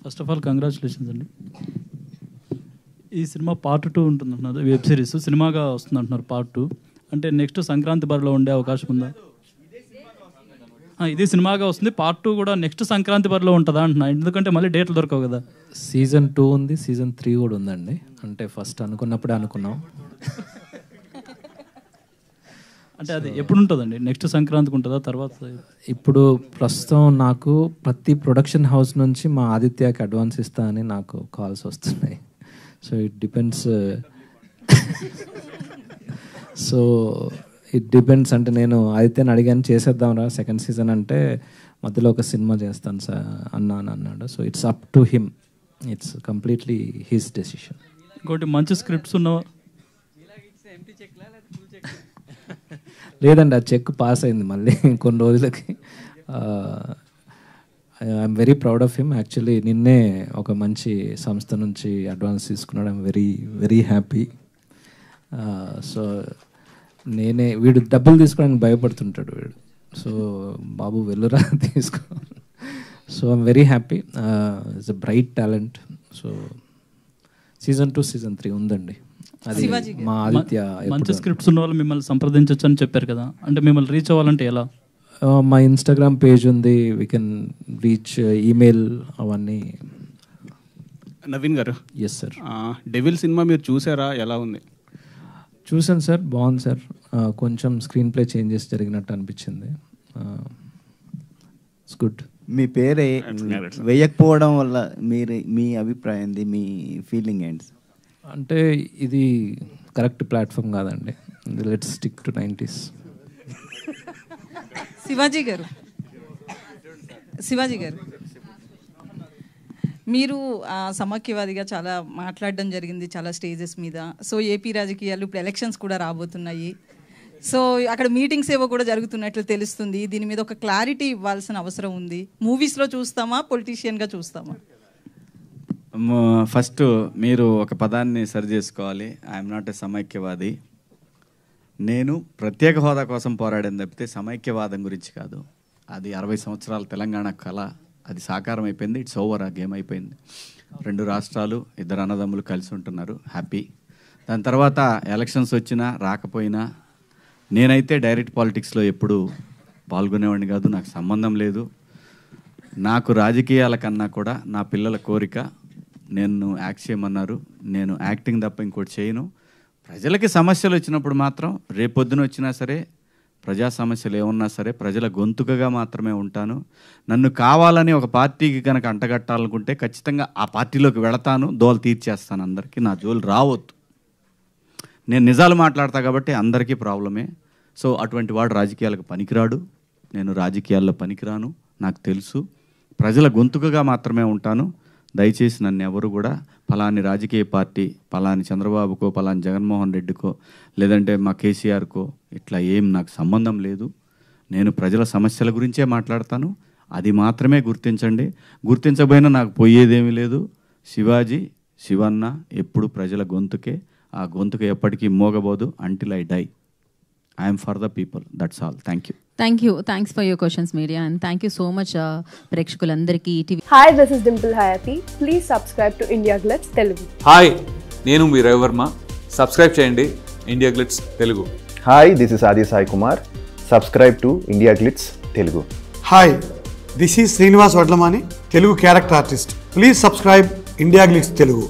First of all congratulations అండి. ఈ cinema part 2 ఉంటుందంటున్నారు, web series సినిమాగా వస్తుంది అంటున్నారు పార్ట్ 2. అంటే నెక్స్ట్ సంక్రాంతి బరిలో ఉండే అవకాశం ఉందా? ఇది సినిమాగా వస్తుంది, పార్ట్ 2 కూడా నెక్స్ట్ సంక్రాంతి బరిలో ఉంటుందా అంటున్నా, ఎందుకంటే మళ్ళీ డేట్లు దొరకవు కదా. సీజన్ 2 ఉంది, సీజన్ 3 కూడా ఉందండి. అంటే ఫస్ట్ అనుకున్నప్పుడే అనుకున్నాం. అంటే అది ఎప్పుడు ఉంటుందండి? నెక్స్ట్ సంక్రాంతికి ఉంటుందా తర్వాత? ఇప్పుడు ప్రస్తుతం నాకు ప్రతి ప్రొడక్షన్ హౌస్ నుంచి మా ఆదిత్యకి అడ్వాన్స్ ఇస్తా అని నాకు కాల్స్ వస్తున్నాయి. సో ఇట్ డిపెండ్స్ అంటే నేను ఆదిత్యని అడిగాను, చేసేద్దాం రా సెకండ్ సీజన్ అంటే, మధ్యలో ఒక సినిమా చేస్తాను సార్ అన్నాడు. So it's up to him, it's completely his decision. ఇంకోటి మంచి స్క్రిప్ట్స్ ఉన్నవా? లేదండి, ఆ చెక్ పాస్ అయింది మళ్ళీ కొన్ని రోజులకి. I'm very proud of him. Actually నిన్నే ఒక మంచి సంస్థ నుంచి అడ్వాన్స్ తీసుకున్నాడు. I'm very very happy. So వీడు డబ్బులు తీసుకోవడానికి భయపడుతుంటాడు వీడు. సో బాబు వెళ్ళురా తీసుకో. So I'm very happy. It's a bright talent. So season 2 season 3 ఉందండి. అది మా ఆదిత్య. మంచి స్క్రిప్ట్స్ ఉన్న వాళ్ళు మిమ్మల్ని సంప్రదించవచ్చు అని చెప్పారు కదా, అంటే మిమ్మల్ని రీచ్ అవ్వాలంటే ఎలా? మా ఇన్స్టాగ్రామ్ పేజ్ ఉంది, వీ కెన్ రీచ్, ఈమెయిల్ అవన్నీ. నవీన్ గారు. Yes sir. డెవిల్ సినిమా మీరు చూసారా, ఎలా ఉంది? చూసాను సార్, బాగుంది సార్. కొంచెం స్క్రీన్ ప్లే చేంజెస్ జరిగినట్టు అనిపించింది. It's good. మీ పేరే వేయకపోవడం వల్ల మీ అభిప్రాయం, మీ ఫీలింగ్ ఏంటి? అంటే ఇది కరెక్ట్ ప్లాట్ఫామ్ కాదండి. Let's stick to 90s. Shivaji గారు, మీరు సమాఖ్యవాదిగా చాలా మాట్లాడడం జరిగింది చాలా స్టేజెస్ మీద. సో ఏపీ రాజకీయాలు ఇప్పుడు ఎలక్షన్స్ కూడా రాబోతున్నాయి. సో అక్కడ మీటింగ్స్ ఏవో కూడా జరుగుతున్నట్లు తెలుస్తుంది. దీని మీద ఒక క్లారిటీ ఇవ్వాల్సిన అవసరం ఉంది. మూవీస్లో చూస్తామా, పొలిటీషియన్గా చూస్తామా? ఫస్ట్ మీరు ఒక పదాన్ని సరి చేసుకోవాలి. ఐఎమ్ నాట్ ఏ సమైక్యవాది. నేను ప్రత్యేక హోదా కోసం పోరాడాను తప్పితే సమైక్యవాదం గురించి కాదు. అది 60 సంవత్సరాల తెలంగాణ కళ, అది సాకారం అయిపోయింది. ఇట్స్ ఓవర్, ఆ గేమ్ అయిపోయింది. 2 రాష్ట్రాలు, 2 అన్నదమ్ములు కలిసి ఉంటున్నారు, హ్యాపీ. దాని తర్వాత ఎలక్షన్స్ వచ్చినా రాకపోయినా నేనైతే డైరెక్ట్ పాలిటిక్స్లో ఎప్పుడు పాల్గొనేవాడిని కాదు, నాకు సంబంధం లేదు. నాకు రాజకీయాల కన్నా కూడా నా పిల్లల కోరిక, నేను యాక్ట్ చేయమన్నారు, నేను యాక్టింగ్ తప్ప ఇంకోటి చేయను. ప్రజలకి సమస్యలు వచ్చినప్పుడు మాత్రం రేపొద్దున వచ్చినా సరే, ప్రజా సమస్యలు ఏమన్నా సరే ప్రజల గొంతుకగా మాత్రమే ఉంటాను. నన్ను కావాలని ఒక పార్టీకి కనుక అంటగట్టాలనుకుంటే ఖచ్చితంగా ఆ పార్టీలోకి వెళతాను, దోలు తీర్చేస్తాను. అందరికీ నా జోలు రావద్దు. నేను నిజాలు మాట్లాడతా కాబట్టి అందరికీ ప్రాబ్లమే. సో అటువంటి వాడు రాజకీయాలకు పనికిరాడు, నేను రాజకీయాల్లో పనికిరాను, నాకు తెలుసు. ప్రజల గొంతుకగా మాత్రమే ఉంటాను. దయచేసి నన్ను ఎవరు కూడా ఫలాని రాజకీయ పార్టీ, ఫలాని చంద్రబాబుకో, ఫలాని జగన్మోహన్ రెడ్డికో, లేదంటే మా కేసీఆర్కో ఇట్లా ఏం నాకు సంబంధం లేదు. నేను ప్రజల సమస్యల గురించే మాట్లాడతాను, అది మాత్రమే గుర్తించండి. గుర్తించబోయినా నాకు పోయేదేమీ లేదు. శివాజీ, శివన్న ఎప్పుడు ప్రజల గొంతుకే, ఆ గొంతుకు ఎప్పటికీ మోగబోదు until I die. I'm for the people, that's all. Thank you. Thanks for your questions, Media, and thank you so much, ప్రేక్షకులందరికీ. Hi, this is Dimple Hayati. Please subscribe to India Glitz Telugu. Hi, నేను మీ Ravi Varma. Subscribe చేయండి India glitz Telugu. Hi, this is Adi Sai Kumar. Subscribe to India Glitz Telugu. Hi, this is Srinivas Vadlamani, Telugu character artist. Please subscribe India Glitz Telugu.